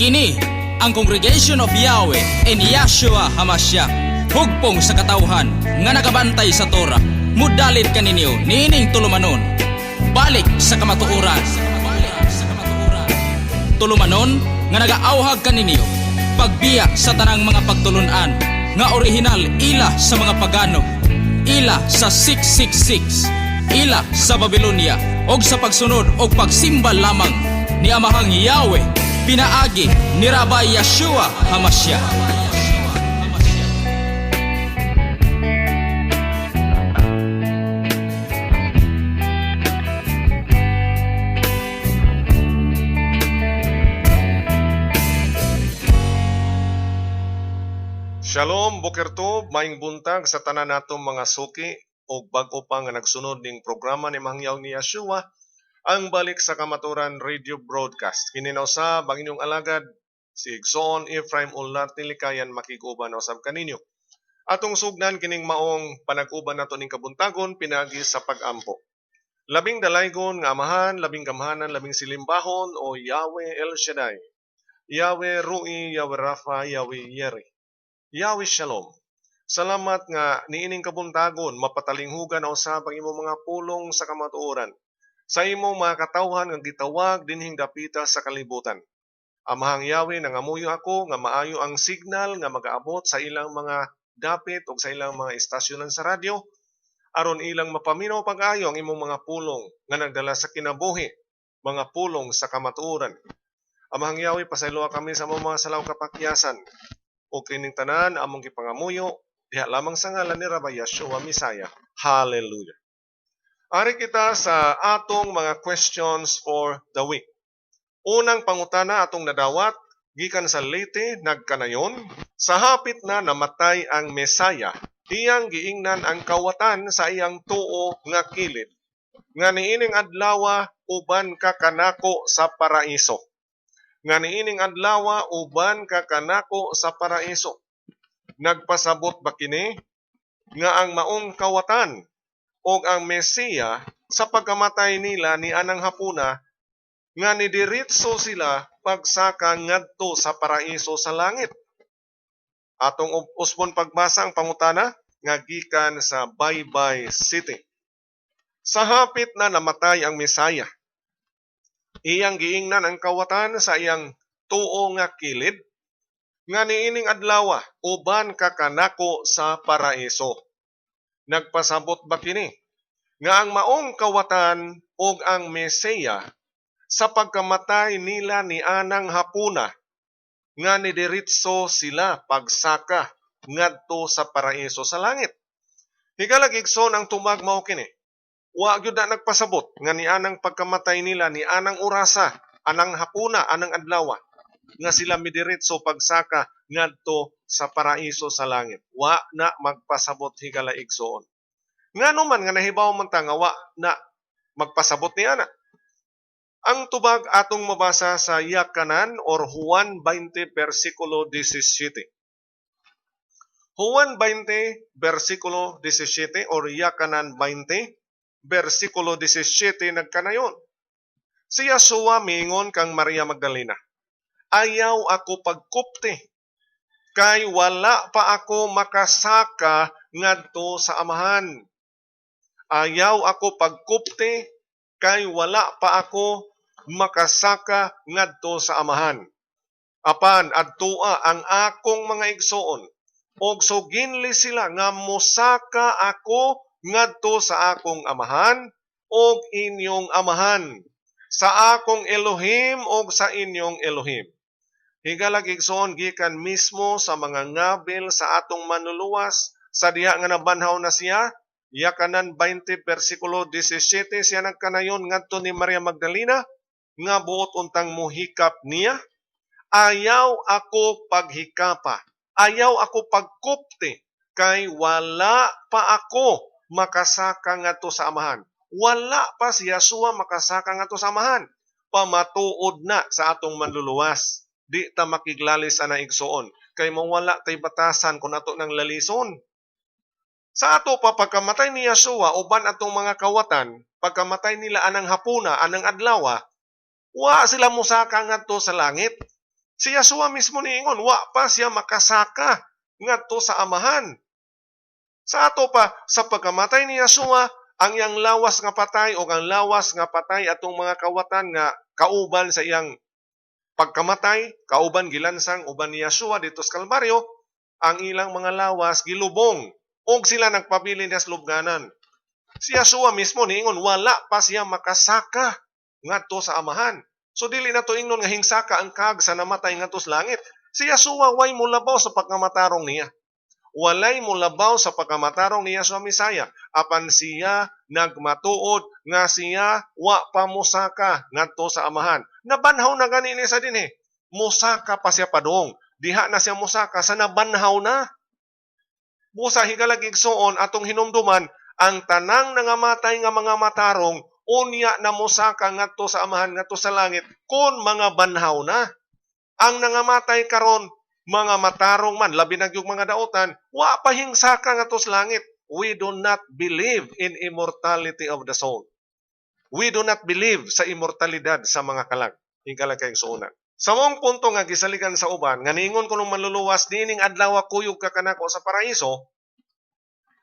Kini ang Congregation of Yahweh in Yahshua HaMashiach, hugpong sa katawhan nga nakabantay sa Torah. Mudalit kaninyo niining tulumanon, balik sa kamatuoran. Tulumanon nga nagaawhag kaninyo, pagbiya sa tanang mga pagtulunan nga orihinal ila sa mga pagano, ila sa 666, ila sa Babylonia, og sa pagsunod og pagsimba lamang ni Amahang Yahweh, pinaagi ni Rabbi Yahshua HaMashiach. Shalom, Boker Tov, maing buntag sa tanan natong mga suki o bag-o pa nga nagsunod ning programa ni Mahangyaw ni Yahshua, ang balik sa Kamaturan Radio Broadcast. Kininaw sa Banginyong Alagad, si Igsoon Ephraim Ulnar Tilikayan makiguban na usab kaninyo. Atong sugnan kining maong panag-uban nato ning kabuntagon pinagi sa pag-ampo. Labing dalaygon nga amahan, labing gamhanan, labing silimbahon o Yahweh El Shaddai, Yahweh Rui, Yahweh Rafa, Yahweh Yeri. Yahweh Shalom. Salamat nga niining kabuntagon mapatalinghugan na usab ang imong mga pulong sa kamatuoran. Sa imong mga katawhan nga gitawag dinhing dapita sa kalibutan. Amahang Yahweh nangamuyo ako nga maayo ang signal nga magaabot sa ilang mga dapit o sa ilang mga istasyonan sa radyo aron ilang mapaminaw pag-ayo ang imong mga pulong nga nagdala sa kinabuhi, mga pulong sa kamatuoran. Amahang Yahweh, pasayloa kami sa mga salaw kapakyasan o kining tanan among gipangamuyo diha lamang sa ngalan ni Rabbi Yahshua Misaya. Hallelujah. Ari kita sa atong mga questions for the week. Unang pangutana atong nadawat gikan sa Leyte nagkanayon, sa hapit na namatay ang Mesaya, iyang giingnan ang kawatan sa iyang tuo nga kilid, nga niining adlawa uban ka kanako sa paraiso. Nga niining adlawa uban ka kanako sa paraiso. Nagpasabot ba kini nga ang maong kawatan o ang Mesiya sa pagkamatay nila ni anang hapuna nga nidiritso sila pagsaka ngadto sa paraiso sa langit? Atong usbon pagbasa ang pangutana nga gikan sa Baybay City. Sa hapit na namatay ang Mesaya, iyang giingnan ang kawatan sa iyang tuo nga kilid, nga niining adlawa uban ka kanako sa paraiso. Nagpasabot ba kini nga ang maong kawatan ug ang Mesiya sa pagkamatay nila ni anang hapuna nga nidiritso sila pagsaka ngadto sa paraiso sa langit? Higalagigson ang tumag mao kini. Wa gyud na nagpasabot nga ni anang pagkamatay nila ni anang orasa, anang hapuna, anang adlawa nga sila midiretso pagsaka ngadto sa paraiso sa langit. Wa na magpasabot higalaigsoon. Ngano man nga nahibaw man ta nga wa na magpasabot ni ana. Ang tubag atong mabasa sa Yakanan or Juan 20 versikulo 17. Juan 20 versikulo 17 or Yakanan 20 versikulo 17 nagkanayon. Si Yahshua miingon kang Maria Magdalena, ayaw ako pagkupti, kay wala pa ako makasaka ngadto sa amahan. Ayaw ako pagkupti, kay wala pa ako makasaka ngadto sa amahan. Apan adtua ang akong mga igsoon, og suginli sila nga mosaka ako ngadto sa akong amahan og inyong amahan, sa akong Elohim og sa inyong Elohim. Higalagigsoon gikan mismo sa mga ngabil sa atong manluluwas sa diha nga nabanhaw na siya. Yakanan 20 versikulo 17 siya nagkanayon ngadto ni Maria Magdalena nga buot untang mohikap niya. Ayaw ako paghikapa, ayaw ako pagkupti, kay wala pa ako makasaka ngadto sa amahan. Wala pa si Yahshua makasaka ngadto sa amahan. Pamatuod na sa atong manluluwas. Di ta makiglalis ana igsoon, kay mawala tay batasan kung ato nang lalison. Sa ato pa pagkamatay ni Yahshua uban atong mga kawatan, pagkamatay nila anang hapuna, anang adlawa, wa sila mosaka ngadto sa langit. Si Yeshua mismo niingon, wa pa siya makasaka ngadto sa amahan. Sa ato pa, sa pagkamatay ni Yeshua, ang iyang lawas nga patay o ang lawas nga patay atong mga kawatan nga kauban sa iyang pagkamatay, kauban gilansang uban ni Yeshua dito sa Kalbaryo, ang ilang mga lawas gilubong og sila nagpabilin sa lubnganan. Si Yeshua mismo niingon, wala pa siya makasaka ngadto sa amahan. So dili na to ingnon nga hingsaka ang kag sa namatay ngadto sa langit. Si Yeshua way mulabaw sa pagkamatarong niya. Walay mulabaw sa pagkamatarong ni Yeshua Misaya apan siya nagmatuod nga siya wa pa mosaka ngadto sa amahan. Nabanhaw na gani ni sa dinhi. Mosaka pa siya padung. Diha na siya mosaka sa nabanhaw na. Busa higalag igsuon atong hinumduman ang tanang nangamatay nga mga matarong unya na mosaka ngadto sa amahan ngadto sa langit kun mga banhaw na. Ang nangamatay karon mga matarong man, labi na yung mga daotan, wa pa hingsaka nga to sa langit. We do not believe in immortality of the soul. We do not believe sa immortalidad sa mga kalag. Hingkalag kayong suunan. Sa mong punto nga gisaligan sa uban, nga niingon ko nung manluluwas, nining adlaw kuyog ka kanako sa paraiso,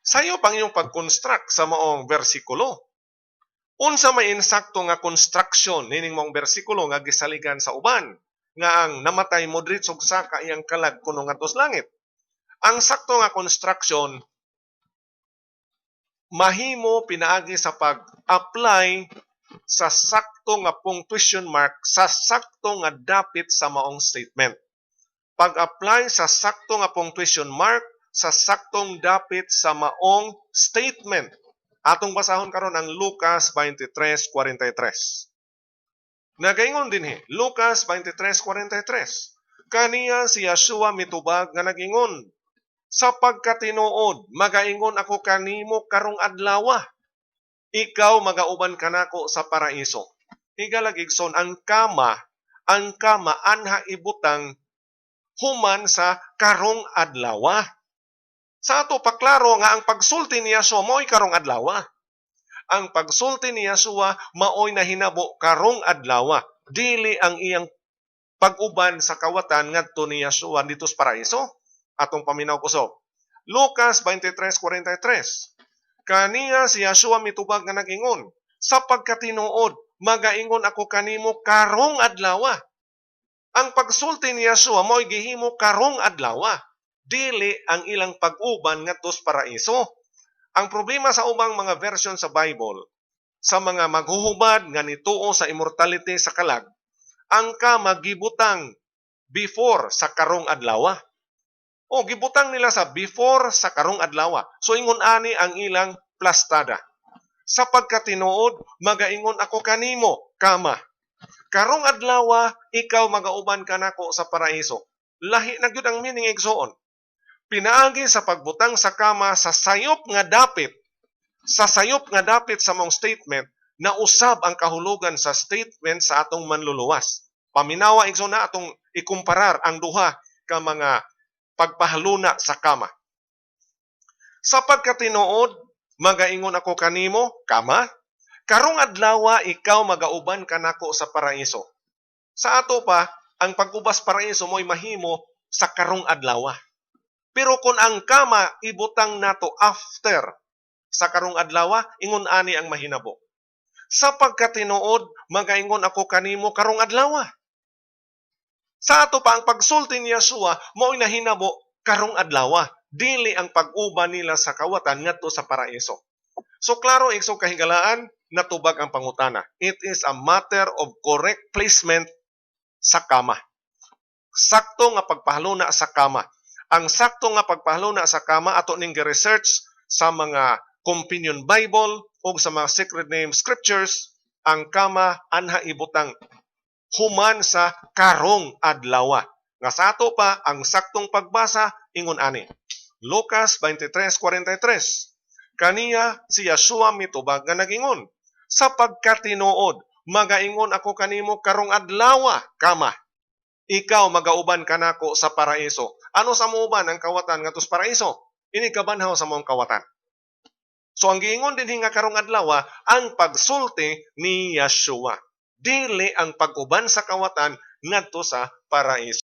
sayo pang yung pag-construct sa maong bersikulo. Unsa may insakto nga construction, nining mong bersikulo nga gisaligan sa uban, nga ang namatay mo dito sa iyang kalag kuno ngadto sa langit. Ang sakto nga construction mahimo pinaagi sa pag-apply sa sakto nga punctuation mark sa sakto nga dapit sa maong statement. Pag-apply sa sakto nga punctuation mark sa saktong dapit sa maong statement. Atong basahon karon ang Lucas 23:43. Nagaingon din Lucas 23:43. Kaniya si Yeshua mitubag nga nagingon, sa pagkatinuod, magaingon ako kanimo karong adlaw. Ikaw magauban kanako sa paraiso. Higalag igsoon ang kama anha ibutang human sa karong adlaw. Sa ato paklaro nga ang pagsulti ni Yeshua mo'y karong adlaw. Ang pagsulti ni Yeshua maoy nahinabo karong adlaw. Dili ang iyang pag-uban sa kawatan ngadto ni Yeshua dito sa paraiso. Atong paminaw kusog. Lucas 23:43. Kaniya si Yeshua mitubag nga nagingon, sa pagkatinuod magaingon ako kanimo karong adlaw. Ang pagsulti ni Yeshua maoy gihimo karong adlaw. Dili ang ilang pag-uban ngadto sa paraiso. Ang problema sa ubang mga version sa Bible, sa mga maghuhubad nga nituo sa immortality sa kalag, ang kama gibutang before sa karong adlaw. O gibutang nila sa before sa karong adlaw. So ingon ani ang ilang plastada. Sa pagkatinuod, magaingon ako kanimo, kama. Karong adlaw, ikaw magauban kanako sa paraiso. Lahi na gyud ang meaning igsoon. Pinaagi sa pagbutang sa kama sa sayop nga dapit sa mong statement na usab ang kahulugan sa statement sa atong manluluwas. Paminawa igsoon na atong ikumparar ang duha ka mga pagpahaluna sa kama. Sa pagkatinuod, magaingon ako kanimo, kama, karong adlaw ikaw magauban kanako sa paraiso. Sa ato pa, ang pag-ubas paraiso mo'y mahimo sa karong adlaw. Pero kung ang kama ibutang nato after sa karong adlaw, ingon ani ang mahinabo. Sa pagkatinuod, magaingon ako kanimo karong adlaw. Sa ato pa ang pagsulti ni Yeshua mao'y nahinabo karong adlaw. Dili ang pag-uban nila sa kawatan ngadto sa paraiso. So klaro igsog kahigalaan natubag ang pangutana. It is a matter of correct placement sa kama. Sakto nga pagpahaluna sa kama. Ang sakto nga pagpahaluna sa kama ato ning research sa mga Companion Bible o sa mga Sacred Name Scriptures, ang kama anha ibutang human sa karong adlaw. Nga sa ato pa ang saktong pagbasa ingon ani. Lucas 23:43. Kaniya si Yeshua mitubag nga nagingon, sa pagkatinuod magaingon ako kanimo karong adlaw, kama. Ikaw magauban kanako sa paraiso. Ano sa muuban ang kawatan ngadto sa paraiso? Ini kabanhaw sa mong kawatan. So ang giingon din nga karong adlaw ang pagsulti ni Yeshua. Dili ang pag-uban sa kawatan ngadto sa paraiso.